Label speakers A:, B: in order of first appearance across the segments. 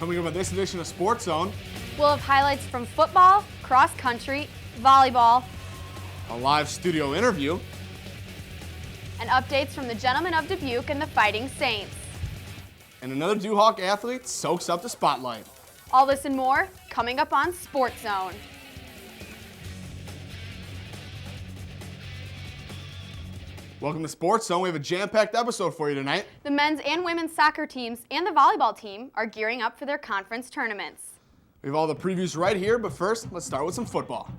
A: Coming up on this edition of Sports Zone,
B: we'll have highlights from football, cross country, volleyball,
A: a live studio interview,
B: and updates from the Gentlemen of Dubuque and the Fighting Saints.
A: and another Duhawk athlete soaks up the spotlight.
B: All this and more coming up on Sports Zone.
A: Welcome to Sports Zone. We have a jam-packed episode for you tonight.
B: The men's and women's soccer teams and the volleyball team are gearing up for their conference tournaments.
A: We have all the previews right here, but first, let's start with some football.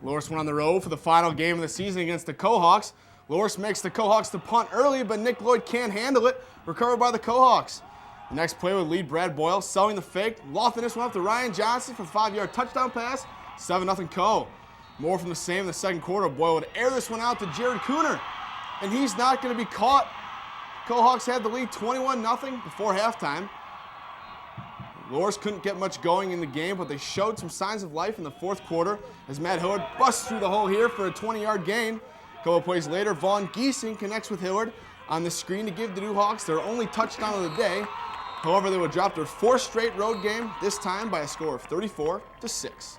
A: Loras went on the road for the final game of the season against the Cohawks. Loras makes the Cohawks to punt early, but Nick Lloyd can't handle it. Recovered by the Cohawks. The next play would lead Brad Boyle, selling the fake. Lofting this one up to Ryan Johnson for the 5-yard touchdown pass. 7-0 Co. More from the same in the second quarter. Boyle would air this one out to Jared Cooner, and he's not going to be caught. Cohawks had the lead 21-0 before halftime. Loras couldn't get much going in the game, but they showed some signs of life in the fourth quarter as Matt Hillard busts through the hole here for a 20-yard gain. A couple plays later, Vaughn Giesing connects with Hillard on the screen to give the Duhawks their only touchdown of the day. However, they would drop their fourth straight road game, this time by a score of 34-6.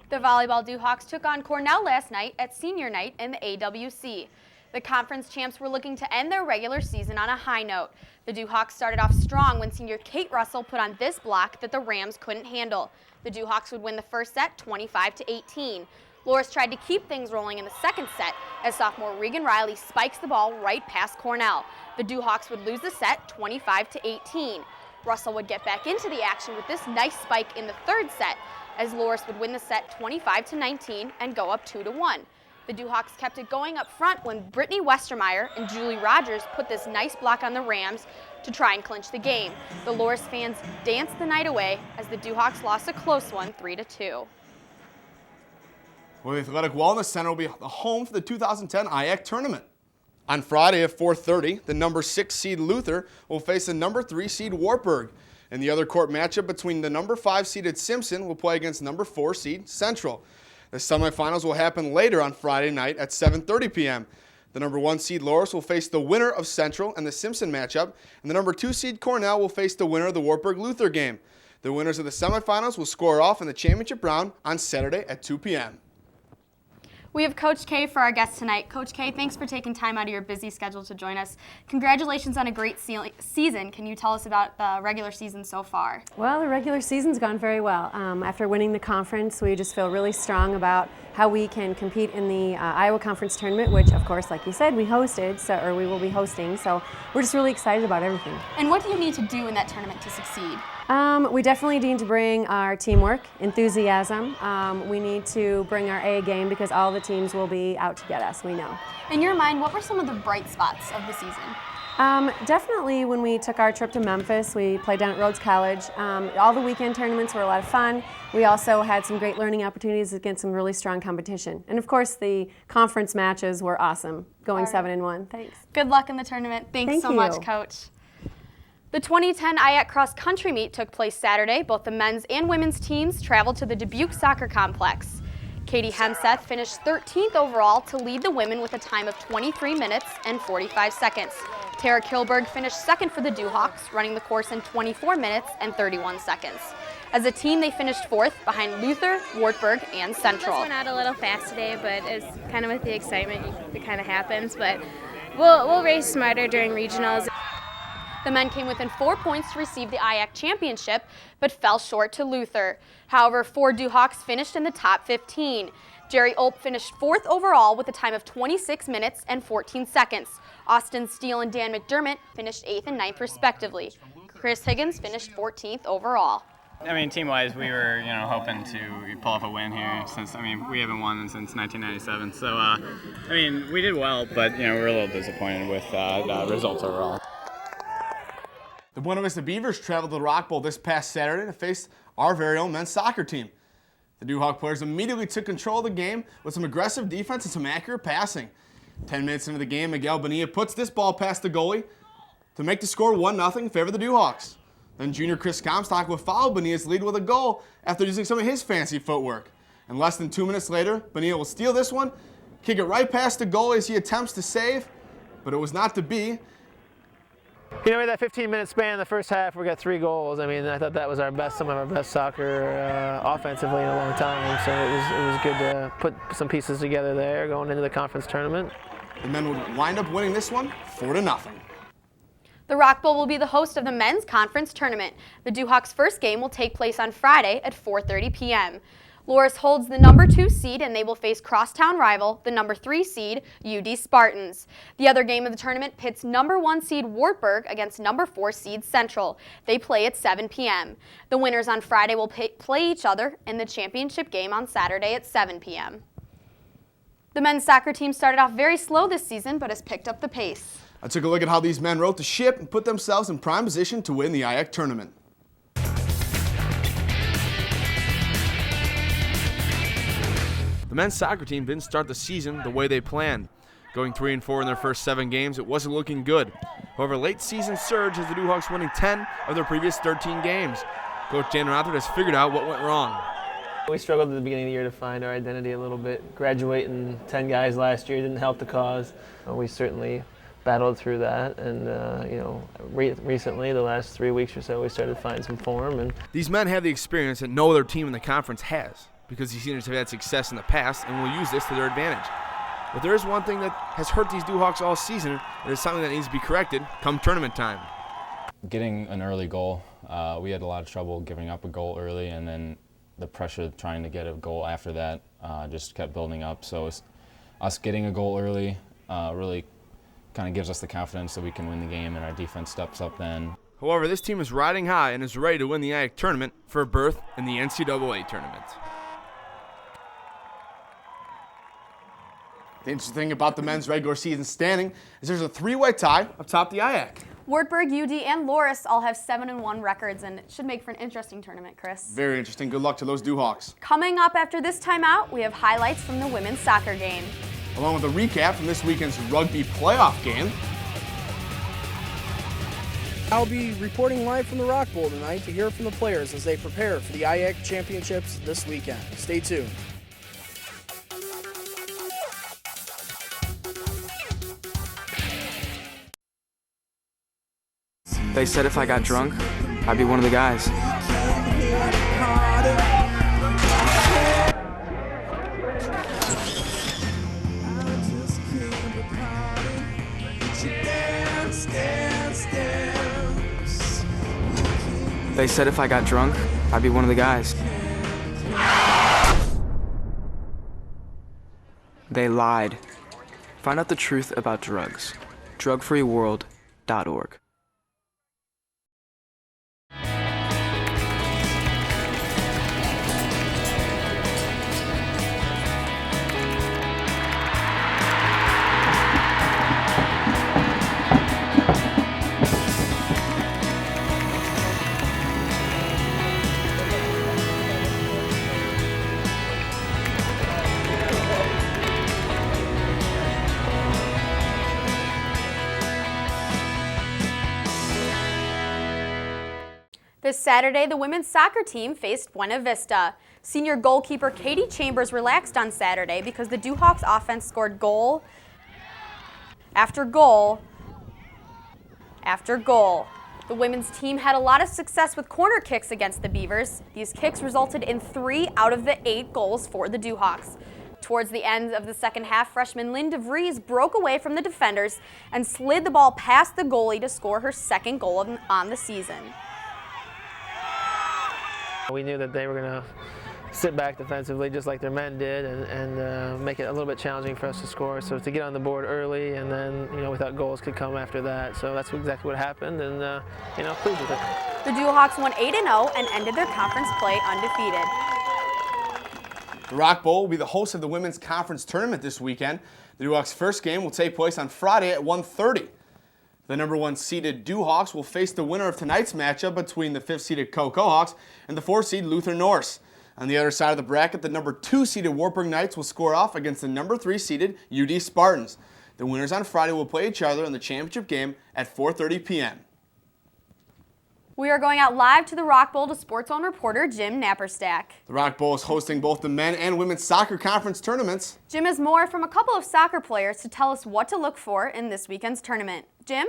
B: The volleyball Duhawks took on Cornell last night at senior night in the AWC. The conference champs were looking to end their regular season on a high note. The Duhawks started off strong when senior Kate Russell put on this block that the Rams couldn't handle. The Duhawks would win the first set 25-18. Loras tried to keep things rolling in the second set as sophomore Regan Riley spikes the ball right past Cornell. The Duhawks would lose the set 25-18. Russell would get back into the action with this nice spike in the third set as Loras would win the set 25-19 and go up 2-1. The Duhawks kept it going up front when Brittany Westermeyer and Julie Rogers put this nice block on the Rams to try and clinch the game. The Loras fans danced the night away as the Duhawks lost a close one 3-2.
A: Well, the Athletic Wellness Center will be the home for the 2010 IAC tournament. On Friday at 4:30, the number 6 seed Luther will face the number 3 seed Wartburg. And the other court matchup between the number 5 seeded Simpson will play against number 4 seed Central. The semifinals will happen later on Friday night at 7:30 p.m. The number 1 seed Loras will face the winner of Central and the Simpson matchup, and the number 2 seed Cornell will face the winner of the Wartburg-Luther game. The winners of the semifinals will square off in the championship round on Saturday at 2 p.m.
B: We have Coach K for our guest tonight. Coach K, thanks for taking time out of your busy schedule to join us. Congratulations on a great season. Can you tell us about the regular season so far?
C: Well, the regular season's gone very well. After winning the conference, we just feel really strong about how we can compete in the Iowa Conference Tournament, which, of course, like you said, we hosted, or we will be hosting. So we're just really excited about everything.
B: And what do you need to do in that tournament to succeed?
C: We definitely need to bring our teamwork, enthusiasm. We need to bring our A game because all the teams will be out to get us, we know.
B: In your mind, what were some of the bright spots of the season?
C: Definitely when we took our trip to Memphis, we played down at Loras College. All the weekend tournaments were a lot of fun. We also had some great learning opportunities against some really strong competition. And of course, the conference matches were awesome, going 7-1. Thanks.
B: Good luck in the tournament. Thanks so much, Coach. The 2010 IAC Cross Country Meet took place Saturday. Both the men's and women's teams traveled to the Dubuque Soccer Complex. Katie Hemseth finished 13th overall to lead the women with a time of 23 minutes and 45 seconds. Tara Kilberg finished second for the Duhawks, running the course in 24 minutes and 31 seconds. As a team, they finished fourth behind Luther, Wartburg, and Central.
D: This went out a little fast today, but it's kind of with the excitement, it kind of happens. But we'll race smarter during regionals.
B: The men came within 4 points to receive the IAC championship, but fell short to Luther. However, 4 Duhawks finished in the top 15. Jerry Olp finished fourth overall with a time of 26 minutes and 14 seconds. Austin Steele and Dan McDermott finished 8th and 9th respectively. Chris Higgins finished 14th overall.
E: I mean, team-wise, we were, hoping to pull off a win here since, we haven't won since 1997. So, we did well, but, we're a little disappointed with the results overall.
A: The Buena Vista Beavers traveled to the Rock Bowl this past Saturday to face our very own men's soccer team. The Duhawk players immediately took control of the game with some aggressive defense and some accurate passing. 10 minutes into the game, Miguel Bonilla puts this ball past the goalie to make the score 1-0 in favor of the Duhawks. Then junior Chris Comstock would follow Bonilla's lead with a goal after using some of his fancy footwork. And less than 2 minutes later, Bonilla will steal this one, kick it right past the goalie as he attempts to save, but it was not to be.
F: You know, we had that 15-minute span in the first half. We got 3 goals. I mean, I thought that was some of our best soccer offensively in a long time. So it was good to put some pieces together there going into the conference tournament.
A: The men would wind up winning this one 4-0.
B: The Rock Bowl will be the host of the men's conference tournament. The Duhawks' first game will take place on Friday at 4:30 p.m. Loras holds the number 2 seed, and they will face crosstown rival, the number 3 seed, UD Spartans. The other game of the tournament pits number 1 seed Wartburg against number 4 seed Central. They play at 7 p.m. The winners on Friday will play each other in the championship game on Saturday at 7 p.m. The men's soccer team started off very slow this season, but has picked up the pace.
A: I took a look at how these men wrote the ship and put themselves in prime position to win the IAC tournament. The men's soccer team didn't start the season the way they planned. Going 3-4 in their first 7 games, it wasn't looking good. However, late season surge has the Duhawks winning 10 of their previous 13 games. Coach Dan Rothard has figured out what went wrong.
F: We struggled at the beginning of the year to find our identity a little bit. Graduating 10 guys last year didn't help the cause. We certainly battled through that, and recently, the last 3 weeks or so, we started to find some form. And
A: these men have the experience that no other team in the conference has, because these seniors have had success in the past and will use this to their advantage. But there is one thing that has hurt these Duhawks all season, and it's something that needs to be corrected come tournament time.
G: Getting an early goal, we had a lot of trouble giving up a goal early, and then the pressure trying to get a goal after that just kept building up. So us getting a goal early really kind of gives us the confidence that we can win the game, and our defense steps up then.
A: However, this team is riding high and is ready to win the IAC tournament for a berth in the NCAA tournament. The interesting thing about the men's regular season standing is there's a 3-way tie up top the IAC.
B: Wartburg, UD, and Loras all have 7-1 records, and it should make for an interesting tournament, Chris.
A: Very interesting. Good luck to those Duhawks.
B: Coming up after this timeout, we have highlights from the women's soccer game,
A: along with a recap from this weekend's rugby playoff game.
H: I'll be reporting live from the Rock Bowl tonight to hear from the players as they prepare for the IAC Championships this weekend. Stay tuned.
I: They said if I got drunk, I'd be one of the guys. They said if I got drunk, I'd be one of the guys. They lied. Find out the truth about drugs. drugfreeworld.org.
B: This Saturday, the women's soccer team faced Buena Vista. Senior goalkeeper Katie Chambers relaxed on Saturday because the Duhawks offense scored goal after goal after goal. The women's team had a lot of success with corner kicks against the Beavers. These kicks resulted in 3 out of the 8 goals for the Duhawks. Towards the end of the second half, freshman Lynn DeVries broke away from the defenders and slid the ball past the goalie to score her second goal on the season.
F: We knew that they were going to sit back defensively just like their men did and make it a little bit challenging for us to score. So to get on the board early, and then we thought goals could come after that. So that's exactly what happened, and pleased with it.
B: The Duhawks won 8-0 and ended their conference play undefeated.
A: The Rock Bowl will be the host of the women's conference tournament this weekend. The Duhawks' first game will take place on Friday at 1:30. The number 1 seeded Duhawks will face the winner of tonight's matchup between the 5th seeded Cocohawks and the 4th seed Luther Norse. On the other side of the bracket, the number 2 seeded Wartburg Knights will score off against the number 3 seeded UD Spartans. The winners on Friday will play each other in the championship game at 4:30 p.m.
B: We are going out live to the Rock Bowl to SportsZONE reporter Jim Napperstack.
A: The Rock Bowl is hosting both the men and women's soccer conference tournaments.
B: Jim has more from a couple of soccer players to tell us what to look for in this weekend's tournament. Jim?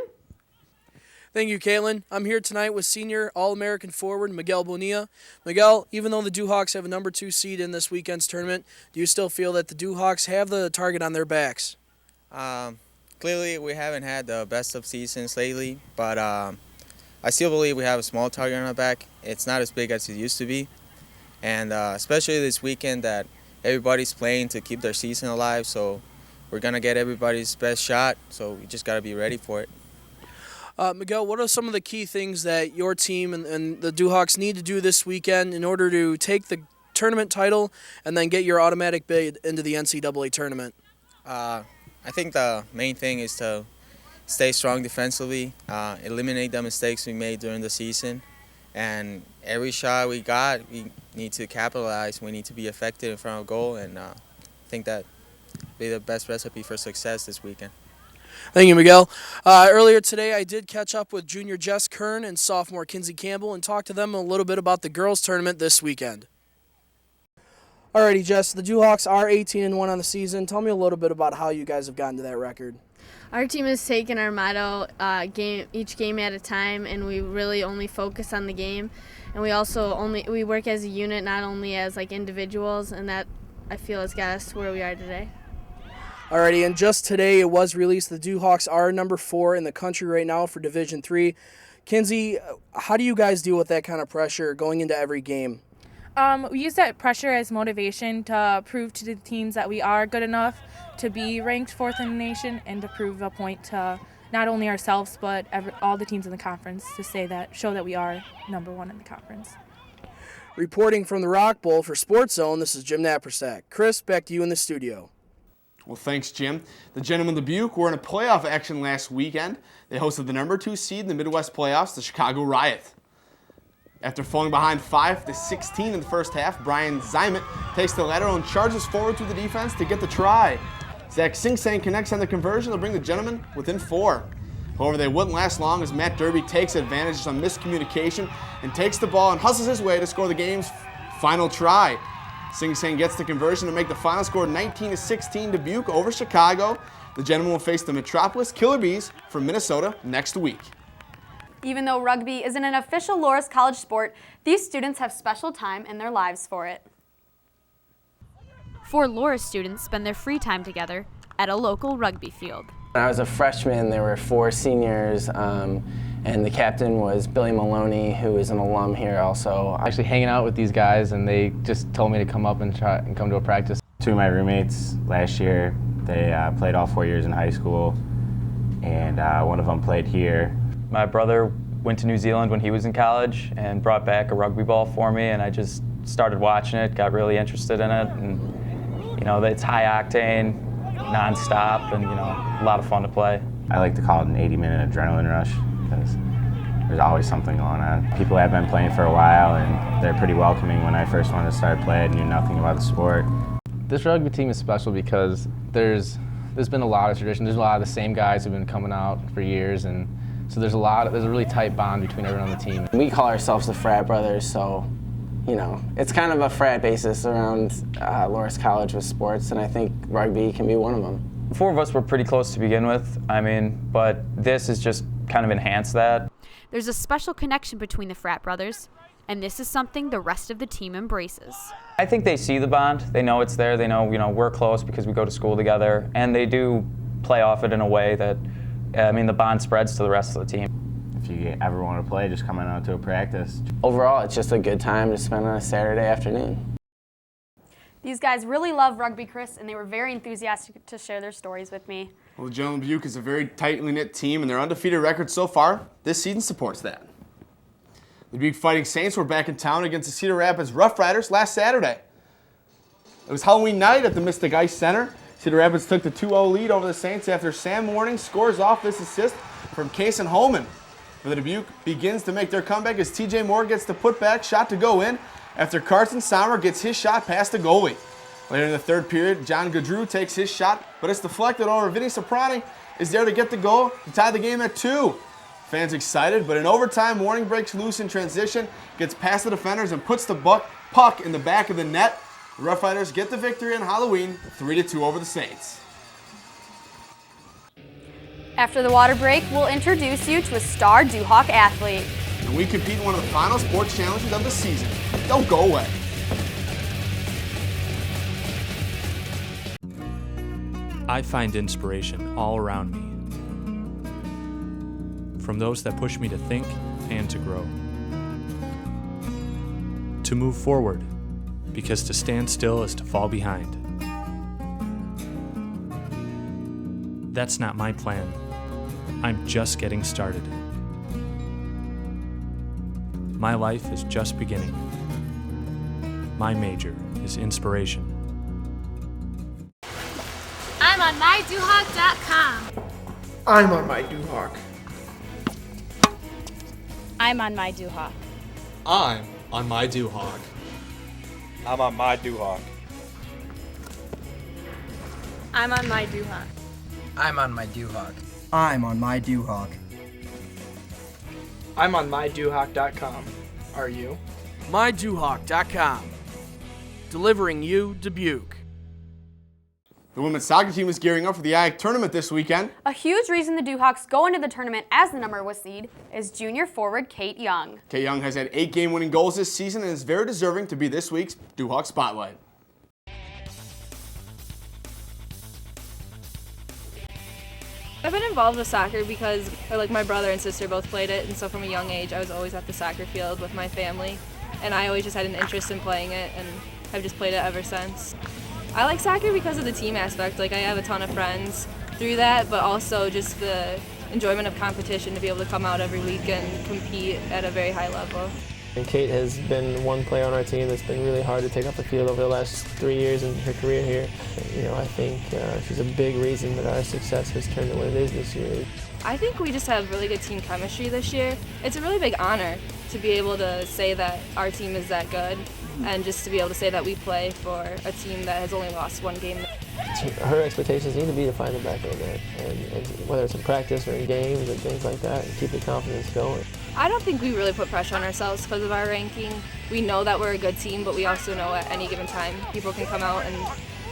H: Thank you, Caitlin. I'm here tonight with senior All-American forward Miguel Bonilla. Miguel, even though the Dewhawks have a number 2 seed in this weekend's tournament, do you still feel that the Dewhawks have the target on their backs?
J: Clearly, we haven't had the best of seasons lately, but I still believe we have a small target on our back. It's not as big as it used to be, and especially this weekend that everybody's playing to keep their season alive, so we're going to get everybody's best shot, so we just got to be ready for it.
H: Miguel, what are some of the key things that your team and the Dewhawks need to do this weekend in order to take the tournament title and then get your automatic bid into the NCAA tournament?
J: I think the main thing is to stay strong defensively, eliminate the mistakes we made during the season, and every shot we got, we need to capitalize. We need to be effective in front of goal, and I think that will be the best recipe for success this weekend.
H: Thank you, Miguel. Earlier today, I did catch up with junior Jess Kern and sophomore Kinsey Campbell and talk to them a little bit about the girls' tournament this weekend. Alrighty, Jess, the Dewhawks are 18-1 on the season. Tell me a little bit about how you guys have gotten to that record.
D: Our team has taken our motto, each game at a time, and we really only focus on the game. And we also we work as a unit, not only as like individuals, and that I feel has got us to where we are today.
H: Alrighty, and just today it was released the Dewhawks are number 4 in the country right now for Division III. Kinsey, how do you guys deal with that kind of pressure going into every game?
K: We use that pressure as motivation to prove to the teams that we are good enough to be ranked 4th in the nation and to prove a point to not only ourselves but all the teams in the conference to show that we are number 1 in the conference.
H: Reporting from the Rock Bowl for SportsZONE, this is Jim Napersack. Chris, back to you in the studio.
A: Well, thanks, Jim. The gentlemen of Dubuque were in a playoff action last weekend. They hosted the number 2 seed in the Midwest playoffs, the Chicago Riot. After falling behind 5-16 in the first half, Brian Zymet takes the lateral and charges forward through the defense to get the try. Zach Singsang connects on the conversion to bring the gentlemen within 4. However, they wouldn't last long as Matt Derby takes advantage of some miscommunication and takes the ball and hustles his way to score the game's final try. Singsang gets the conversion to make the final score 19-16 Dubuque over Chicago. The gentlemen will face the Metropolis Killer Bees from Minnesota next week.
B: Even though rugby isn't an official Loras College sport, these students have special time in their lives for it. 4 Loras students spend their free time together at a local rugby field.
L: When I was a freshman, there were 4 seniors, and the captain was Billy Maloney, who is an alum here also.
M: Actually hanging out with these guys, and they just told me to come up and come to a practice.
N: 2 of my roommates last year, they played all 4 years in high school, and one of them played here.
O: My brother went to New Zealand when he was in college and brought back a rugby ball for me, and I just started watching it, got really interested in it, and you know, it's high octane, non-stop, and you know, a lot of fun to play.
N: I like to call it an 80-minute adrenaline rush because there's always something going on. People have been playing for a while, and they're pretty welcoming. When I first wanted to start playing, knew nothing about the sport.
M: This rugby team is special because there's been a lot of tradition. There's a lot of the same guys who've been coming out for years, and so there's a really tight bond between everyone on the team.
L: We call ourselves the Frat Brothers, so you know, it's kind of a frat basis around Loras College with sports, and I think rugby can be one of them.
O: 4 of us were pretty close to begin with, but this has just kind of enhanced that.
B: There's a special connection between the frat brothers, and this is something the rest of the team embraces.
O: I think they see the bond. They know it's there. They know, we're close because we go to school together, and they do play off it in a way that, the bond spreads to the rest of the team.
N: If you ever want to play, just come on out to a practice.
L: Overall, it's just a good time to spend on a Saturday afternoon.
B: These guys really love rugby, Chris, and they were very enthusiastic to share their stories with me.
A: Well, the Gentlemen of Dubuque is a very tightly knit team, and their undefeated record so far this season supports that. The Dubuque Fighting Saints were back in town against the Cedar Rapids Rough Riders last Saturday. It was Halloween night at the Mystic Ice Center. Cedar Rapids took the 2-0 lead over the Saints after Sam Morning scores off this assist from Kason Holman. For the Dubuque begins to make their comeback as TJ Moore gets the putback shot to go in after Carson Sommer gets his shot past the goalie. Later in the third period, John Gaudreau takes his shot, but it's deflected over. Vinny Soprani is there to get the goal to tie the game at 2. Fans excited, but in overtime, Morning breaks loose in transition, gets past the defenders, and puts the puck in the back of the net. The Rough Riders get the victory on Halloween, 3-2 over the Saints.
B: After the water break, we'll introduce you to a star Duhawk athlete.
A: And we compete in one of the final sports challenges of the season. Don't go away.
P: I find inspiration all around me, from those that push me to think and to grow, to move forward, because to stand still is to fall behind. That's not my plan. I'm just getting started. My life is just beginning. My major is inspiration.
Q: I'm on myduhawk.com.
H: I'm on my Duhawk.
Q: I'm on myduhawk.
R: I'm on my Duhawk.
S: I'm on my Duhawk.
Q: I'm on my Duhawk.
T: I'm on my Duhawk.
U: I'm on my Duhawk.
H: I'm on myduhawk.com. Are you?
V: myduhawk.com. Delivering you Dubuque.
A: The women's soccer team is gearing up for the IAC tournament this weekend.
B: A huge reason the Duhawks go into the tournament as the #1 seed is junior forward Kate Young.
A: Kate Young has had 8 game-winning goals this season and is very deserving to be this week's Duhawk Spotlight.
W: I've been involved with soccer because my brother and sister both played it, and so from a young age I was always at the soccer field with my family, and I always just had an interest in playing it, and I've just played it ever since. I like soccer because of the team aspect. I have a ton of friends through that, but also just the enjoyment of competition, to be able to come out every week and compete at a very high level.
F: And Kate has been one player on our team that's been really hard to take off the field over the last 3 years in her career here. I think she's a big reason that our success has turned to what it is this year.
W: I think we just have really good team chemistry this year. It's a really big honor to be able to say that our team is that good, and just to be able to say that we play for a team that has only lost 1 game.
F: Her expectations need to be to find the back of the net, and whether it's in practice or in games and things like that, and keep the confidence going.
W: I don't think we really put pressure on ourselves because of our ranking. We know that we're a good team, but we also know at any given time people can come out and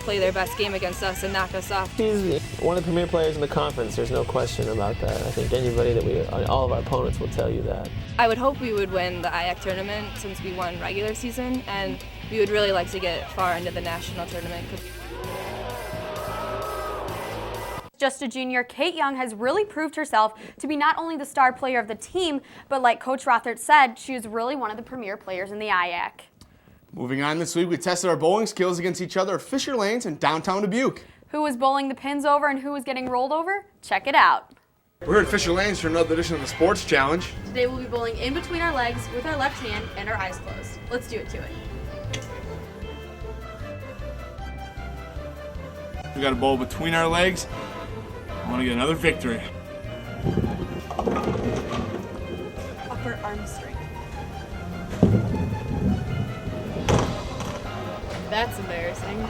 W: play their best game against us and knock us off.
F: She's one of the premier players in the conference. There's no question about that. I think anybody all of our opponents will tell you that.
W: I would hope we would win the IAC tournament since we won regular season, and we would really like to get far into the national tournament.
B: Just a junior, Kate Young has really proved herself to be not only the star player of the team, but like Coach Rothert said, she is really one of the premier players in the IAC.
A: Moving on this week, we tested our bowling skills against each other at Fisher Lanes in downtown Dubuque.
B: Who was bowling the pins over and who was getting rolled over? Check it out.
A: We're here at Fisher Lanes for another edition of the Sports Challenge.
B: Today we'll be bowling in between our legs with our left hand and our eyes closed. Let's do it to it.
A: We got a bowl between our legs. I want to get another victory.
B: Upper arm strength.
D: That's embarrassing.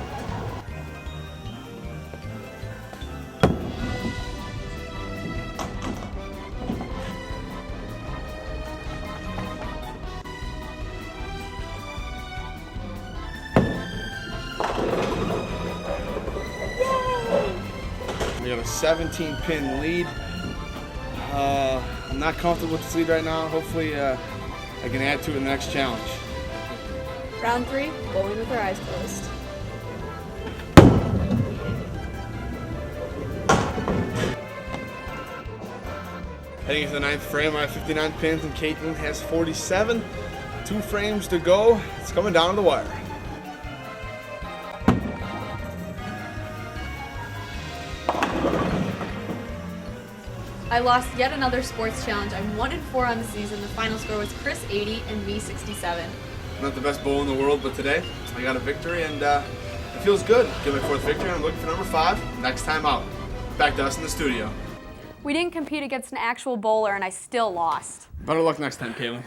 A: We have a 17-pin lead. I'm not comfortable with this lead right now. Hopefully I can add to it in the next challenge.
D: Round 3, bowling with our eyes closed.
A: Heading into the 9th frame, I have 59 pins and Caitlin has 47. 2 frames to go. It's coming down to the wire.
B: I lost yet another sports challenge. I'm 1-4 on the season. The final score was Chris 80 and me 67.
A: I'm not the best bowler in the world, but today I got a victory and it feels good. Get my 4th victory. I'm looking for number 5 next time out. Back to us in the studio.
B: We didn't compete against an actual bowler and I still lost.
A: Better luck next time, Caitlin.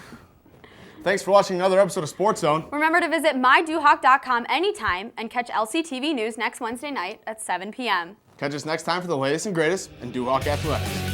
A: Thanks for watching another episode of Sports Zone.
B: Remember to visit myduhawk.com anytime and catch LCTV News next Wednesday night at 7 p.m.
A: Catch us next time for the latest and greatest in Duhawk Athletics.